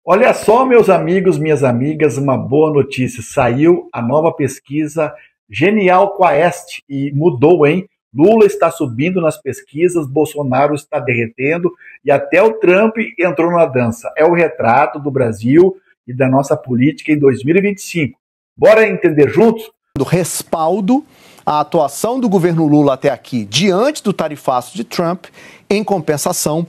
Olha só, meus amigos, minhas amigas, uma boa notícia. Saiu a nova pesquisa Genial Quaest e mudou, hein? Lula está subindo nas pesquisas, Bolsonaro está derretendo e até o Trump entrou na dança. É o retrato do Brasil e da nossa política em 2025. Bora entender juntos? Do respaldo à atuação do governo Lula até aqui, diante do tarifaço de Trump, em compensação,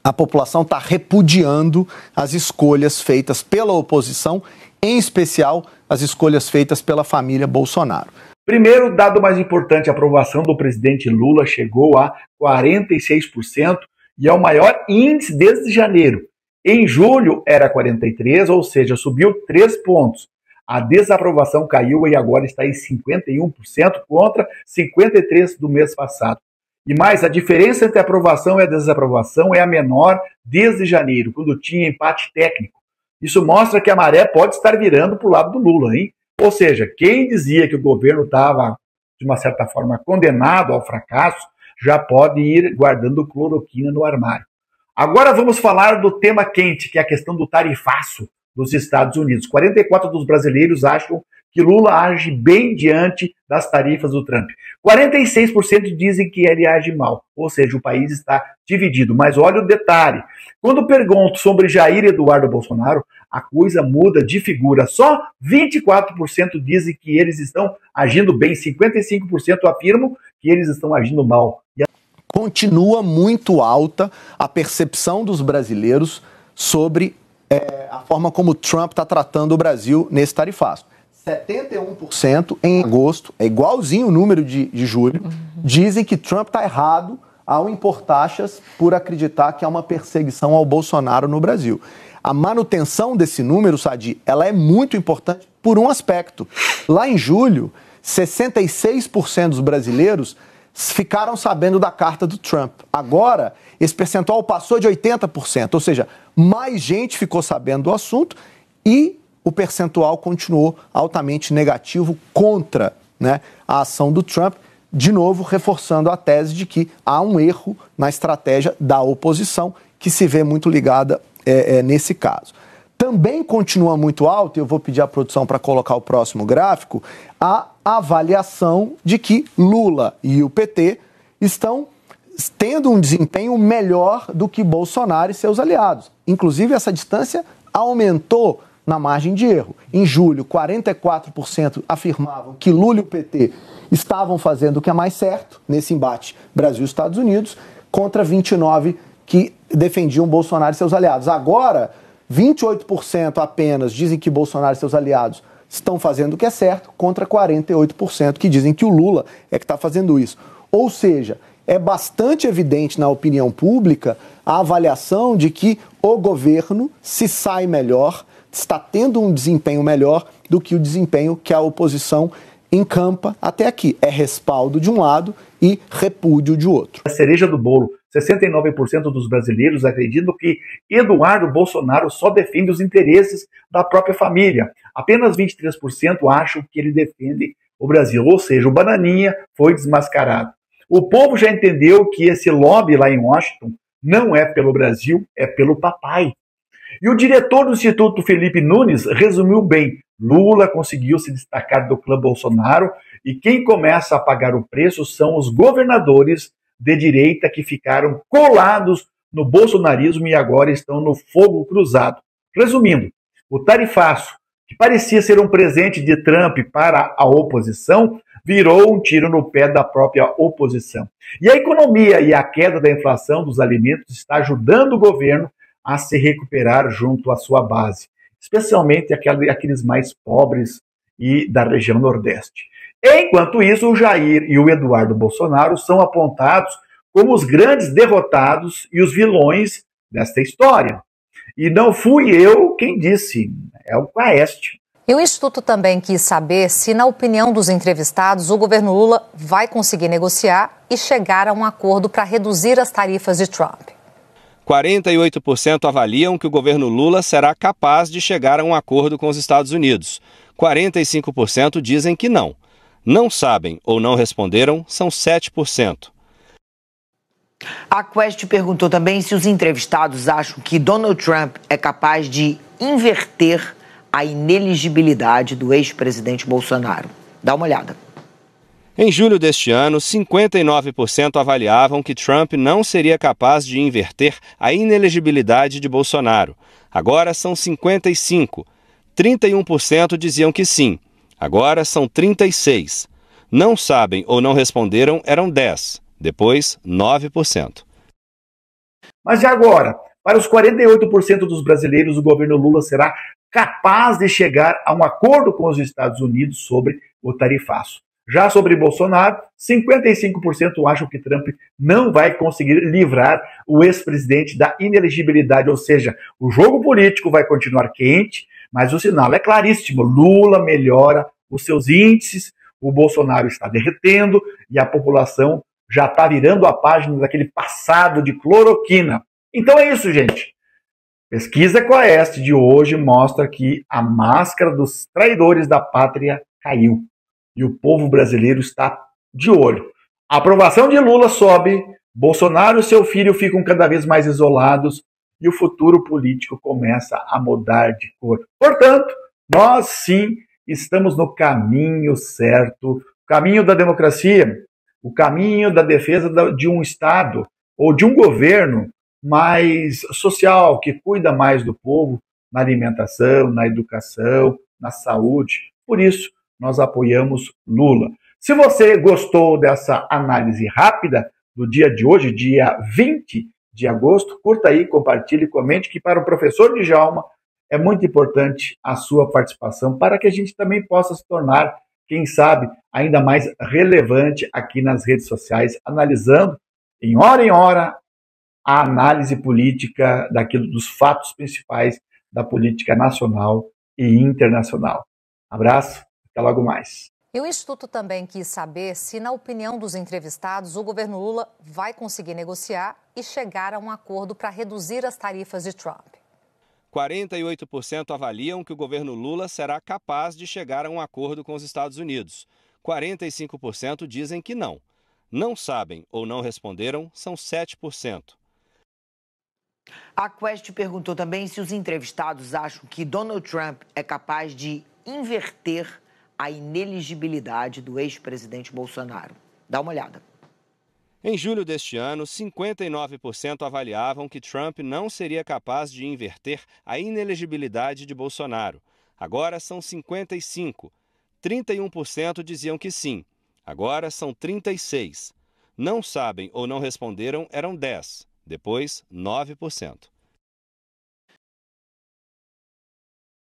a população está repudiando as escolhas feitas pela oposição, em especial as escolhas feitas pela família Bolsonaro. Primeiro, dado mais importante, a aprovação do presidente Lula chegou a 46% e é o maior índice desde janeiro. Em julho era 43%, ou seja, subiu 3 pontos. A desaprovação caiu e agora está em 51% contra 53% do mês passado. E mais, a diferença entre a aprovação e a desaprovação é a menor desde janeiro, quando tinha empate técnico. Isso mostra que a maré pode estar virando para o lado do Lula, hein? Ou seja, quem dizia que o governo estava, de uma certa forma, condenado ao fracasso, já pode ir guardando cloroquina no armário. Agora vamos falar do tema quente, que é a questão do tarifaço dos Estados Unidos. 44% dos brasileiros acham que Lula age bem diante das tarifas do Trump. 46% dizem que ele age mal, ou seja, o país está dividido. Mas olha o detalhe, quando pergunto sobre Jair Eduardo Bolsonaro, a coisa muda de figura. Só 24% dizem que eles estão agindo bem, 55% afirmam que eles estão agindo mal. Continua muito alta a percepção dos brasileiros sobre a forma como Trump está tratando o Brasil nesse tarifaço. 71% em agosto, é igualzinho o número de julho, dizem que Trump está errado ao impor taxas por acreditar que há uma perseguição ao Bolsonaro no Brasil. A manutenção desse número, Sadi, ela é muito importante por um aspecto. Lá em julho, 66% dos brasileiros ficaram sabendo da carta do Trump. Agora, esse percentual passou de 80%, ou seja, mais gente ficou sabendo do assunto e o percentual continuou altamente negativo contra, a ação do Trump, de novo reforçando a tese de que há um erro na estratégia da oposição, que se vê muito ligada nesse caso. Também continua muito alto, e eu vou pedir à produção para colocar o próximo gráfico, a avaliação de que Lula e o PT estão tendo um desempenho melhor do que Bolsonaro e seus aliados. Inclusive, essa distância aumentou na margem de erro. Em julho, 44% afirmavam que Lula e o PT estavam fazendo o que é mais certo nesse embate Brasil-Estados Unidos, contra 29% que defendiam Bolsonaro e seus aliados. Agora, 28% apenas dizem que Bolsonaro e seus aliados estão fazendo o que é certo, contra 48% que dizem que o Lula é que está fazendo isso. Ou seja, é bastante evidente na opinião pública a avaliação de que o governo se sai melhor, está tendo um desempenho melhor do que o desempenho que a oposição encampa até aqui. É respaldo de um lado e repúdio de outro. A cereja do bolo, 69% dos brasileiros acreditam que Eduardo Bolsonaro só defende os interesses da própria família. Apenas 23% acham que ele defende o Brasil, ou seja, o bananinha foi desmascarado. O povo já entendeu que esse lobby lá em Washington não é pelo Brasil, é pelo papai. E o diretor do Instituto, Felipe Nunes, resumiu bem. Lula conseguiu se destacar do clã Bolsonaro e quem começa a pagar o preço são os governadores de direita que ficaram colados no bolsonarismo e agora estão no fogo cruzado. Resumindo, o tarifaço, que parecia ser um presente de Trump para a oposição, virou um tiro no pé da própria oposição. E a economia e a queda da inflação dos alimentos está ajudando o governo a se recuperar junto à sua base, especialmente aqueles mais pobres e da região Nordeste. Enquanto isso, o Jair e o Eduardo Bolsonaro são apontados como os grandes derrotados e os vilões desta história. E não fui eu quem disse, é o Quaest. E o Instituto também quis saber se, na opinião dos entrevistados, o governo Lula vai conseguir negociar e chegar a um acordo para reduzir as tarifas de Trump. 48% avaliam que o governo Lula será capaz de chegar a um acordo com os Estados Unidos. 45% dizem que não. Não sabem ou não responderam são 7%. A Quest perguntou também se os entrevistados acham que Donald Trump é capaz de inverter a ineligibilidade do ex-presidente Bolsonaro. Dá uma olhada. Em julho deste ano, 59% avaliavam que Trump não seria capaz de inverter a inelegibilidade de Bolsonaro. Agora são 55%. 31% diziam que sim. Agora são 36%. Não sabem ou não responderam eram 10%. Depois, 9%. Mas e agora? Para os 48% dos brasileiros, o governo Lula será capaz de chegar a um acordo com os Estados Unidos sobre o tarifaço. Já sobre Bolsonaro, 55% acham que Trump não vai conseguir livrar o ex-presidente da inelegibilidade, ou seja, o jogo político vai continuar quente, mas o sinal é claríssimo: Lula melhora os seus índices, o Bolsonaro está derretendo e a população já está virando a página daquele passado de cloroquina. Então é isso, gente. Pesquisa Quaest de hoje mostra que a máscara dos traidores da pátria caiu. E o povo brasileiro está de olho. A aprovação de Lula sobe, Bolsonaro e seu filho ficam cada vez mais isolados e o futuro político começa a mudar de cor. Portanto, nós sim estamos no caminho certo, o caminho da democracia, o caminho da defesa de um Estado ou de um governo mais social, que cuida mais do povo na alimentação, na educação, na saúde. Por isso, nós apoiamos Lula. Se você gostou dessa análise rápida do dia de hoje, dia 20 de agosto, curta aí, compartilhe, comente, que para o professor Djalma é muito importante a sua participação para que a gente também possa se tornar, quem sabe, ainda mais relevante aqui nas redes sociais, analisando em hora a análise política dos fatos principais da política nacional e internacional. Abraço, até logo mais. E o Instituto também quis saber se, na opinião dos entrevistados, o governo Lula vai conseguir negociar e chegar a um acordo para reduzir as tarifas de Trump. 48% avaliam que o governo Lula será capaz de chegar a um acordo com os Estados Unidos. 45% dizem que não. Não sabem ou não responderam são 7%. A Quest perguntou também se os entrevistados acham que Donald Trump é capaz de inverter a ineligibilidade do ex-presidente Bolsonaro. Dá uma olhada. Em julho deste ano, 59% avaliavam que Trump não seria capaz de inverter a inelegibilidade de Bolsonaro. Agora são 55%. 31% diziam que sim. Agora são 36%. Não sabem ou não responderam eram 10%. Depois, 9%.